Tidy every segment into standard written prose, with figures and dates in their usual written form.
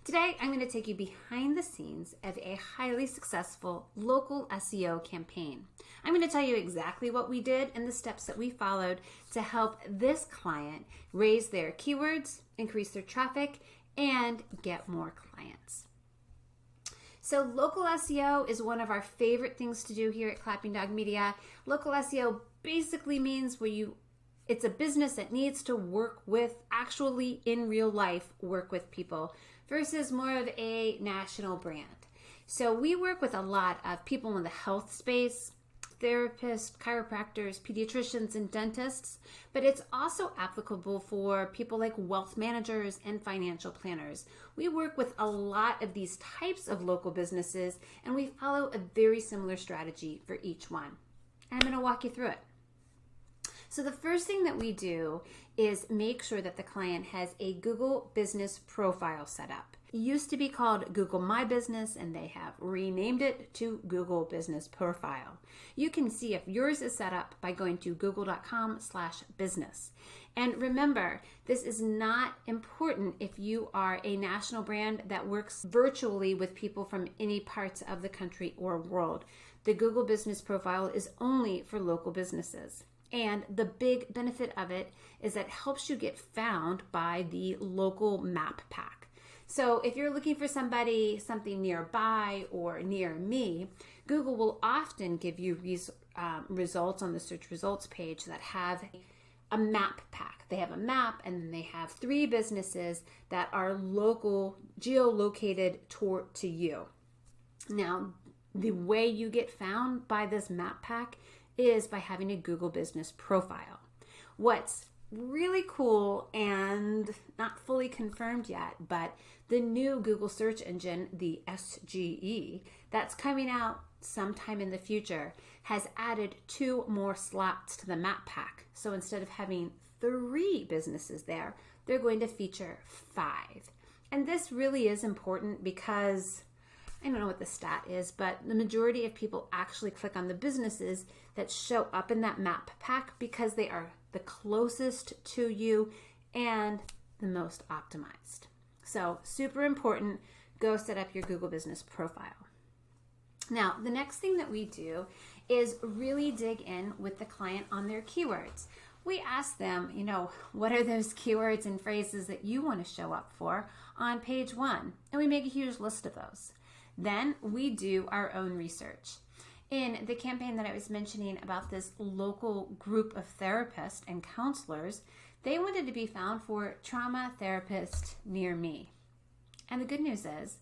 Today, I'm going to take you behind the scenes of a highly successful local SEO campaign. I'm going to tell you exactly what we did and the steps that we followed to help this client raise their keywords, increase their traffic, and get more clients. So local SEO is one of our favorite things to do here at Clapping Dog Media. Local SEO basically means it's a business that needs to work with, actually in real life, work with people versus more of a national brand. So we work with a lot of people in the health space, therapists, chiropractors, pediatricians, and dentists, but it's also applicable for people like wealth managers and financial planners. We work with a lot of these types of local businesses, and we follow a very similar strategy for each one. And I'm going to walk you through it. So the first thing that we do is make sure that the client has a Google Business Profile set up. It used to be called Google My Business, and they have renamed it to Google Business Profile. You can see if yours is set up by going to google.com/business. And remember, this is not important if you are a national brand that works virtually with people from any parts of the country or world. The Google Business Profile is only for local businesses. And the big benefit of it is that it helps you get found by the local map pack. So if you're looking for something nearby or near me, Google will often give you results on the search results page that have a map pack. They have a map, and then they have 3 businesses that are local, geolocated to you. Now, the way you get found by this map pack is by having a Google Business Profile. What's really cool and not fully confirmed yet, but the new Google search engine, the SGE, that's coming out sometime in the future, has added 2 more slots to the map pack. So instead of having 3 businesses there, they're going to feature 5. And this really is important because I don't know what the stat is, but the majority of people actually click on the businesses that show up in that map pack because they are the closest to you and the most optimized. So super important, go set up your Google Business Profile. Now, the next thing that we do is really dig in with the client on their keywords. We ask them, what are those keywords and phrases that you want to show up for on page 1? And we make a huge list of those. Then we do our own research. In the campaign that I was mentioning about this local group of therapists and counselors, they wanted to be found for trauma therapist near me. And the good news is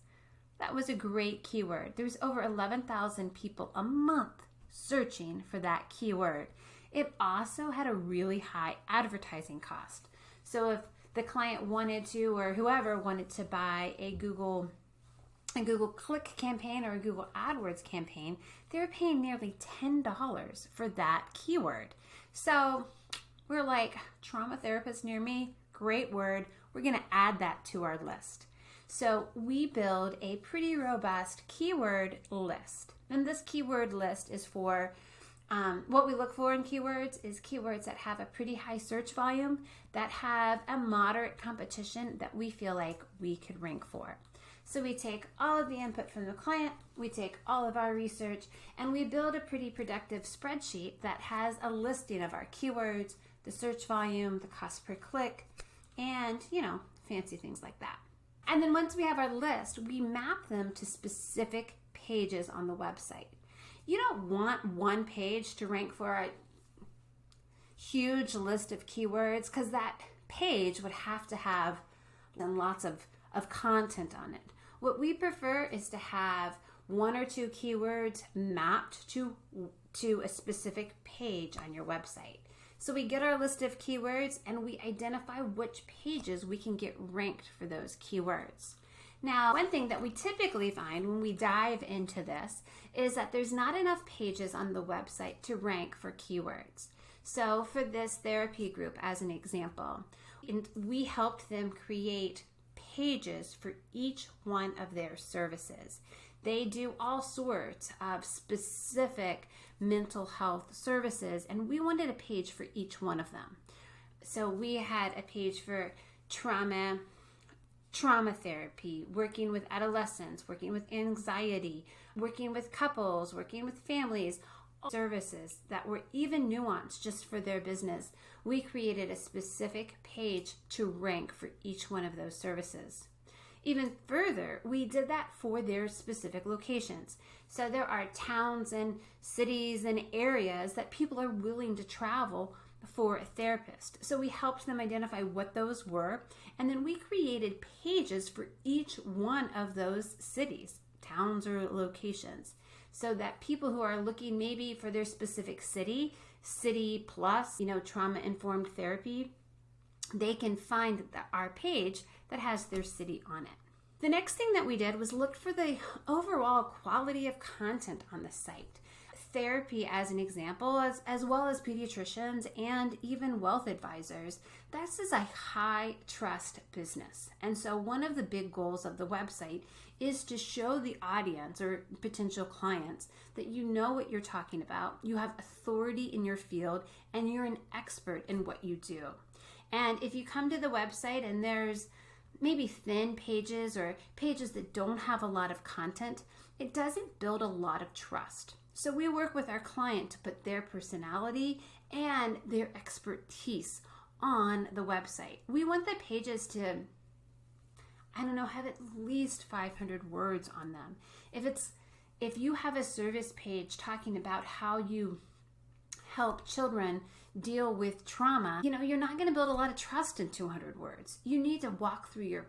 that was a great keyword. There's over 11,000 people a month searching for that keyword. It also had a really high advertising cost. So if the client wanted to, or whoever wanted to buy a Google Click campaign or a Google AdWords campaign, they're paying nearly $10 for that keyword. So we're like, trauma therapist near me, great word. We're going to add that to our list. So we build a pretty robust keyword list. And this keyword list is for what we look for in keywords is keywords that have a pretty high search volume, that have a moderate competition that we feel like we could rank for. So we take all of the input from the client, we take all of our research, and we build a pretty productive spreadsheet that has a listing of our keywords, the search volume, the cost per click, and, fancy things like that. And then once we have our list, we map them to specific pages on the website. You don't want one page to rank for a huge list of keywords because that page would have to have lots of content on it. What we prefer is to have 1 or 2 keywords mapped to a specific page on your website. So we get our list of keywords and we identify which pages we can get ranked for those keywords. Now, one thing that we typically find when we dive into this is that there's not enough pages on the website to rank for keywords. So for this therapy group, as an example, we helped them create pages for each one of their services. They do all sorts of specific mental health services, and we wanted a page for each one of them. So we had a page for trauma trauma therapy, working with adolescents, working with anxiety, working with couples, working with families, all services that were even nuanced just for their business. We created a specific page to rank for each one of those services. Even further, we did that for their specific locations. So there are towns and cities and areas that people are willing to travel for a therapist. So we helped them identify what those were, and then we created pages for each one of those cities, towns, or locations, so that people who are looking maybe for their specific city plus, trauma-informed therapy, they can find our page that has their city on it. The next thing that we did was look for the overall quality of content on the site. Therapy, as an example, as well as pediatricians and even wealth advisors, this is a high trust business. And so one of the big goals of the website is to show the audience or potential clients that you know what you're talking about, you have authority in your field, and you're an expert in what you do. And if you come to the website and there's maybe thin pages or pages that don't have a lot of content, it doesn't build a lot of trust. So we work with our client to put their personality and their expertise on the website. We want the pages to, have at least 500 words on them. If you have a service page talking about how you help children deal with trauma, you're not going to build a lot of trust in 200 words. You need to walk through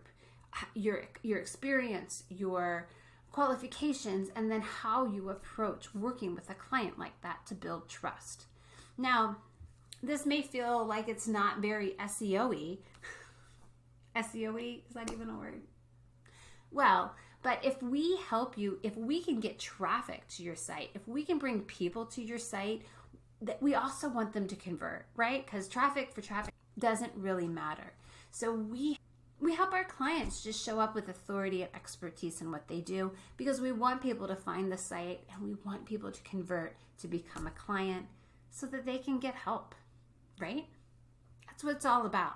your experience, your qualifications, and then how you approach working with a client like that to build trust. Now, this may feel like it's not very SEO-y. SEO-y, is that even a word? Well, but if we help you, if we can get traffic to your site, if we can bring people to your site, that we also want them to convert, right? Because traffic for traffic doesn't really matter. So we help our clients just show up with authority and expertise in what they do, because we want people to find the site and we want people to convert to become a client so that they can get help, right? That's what it's all about.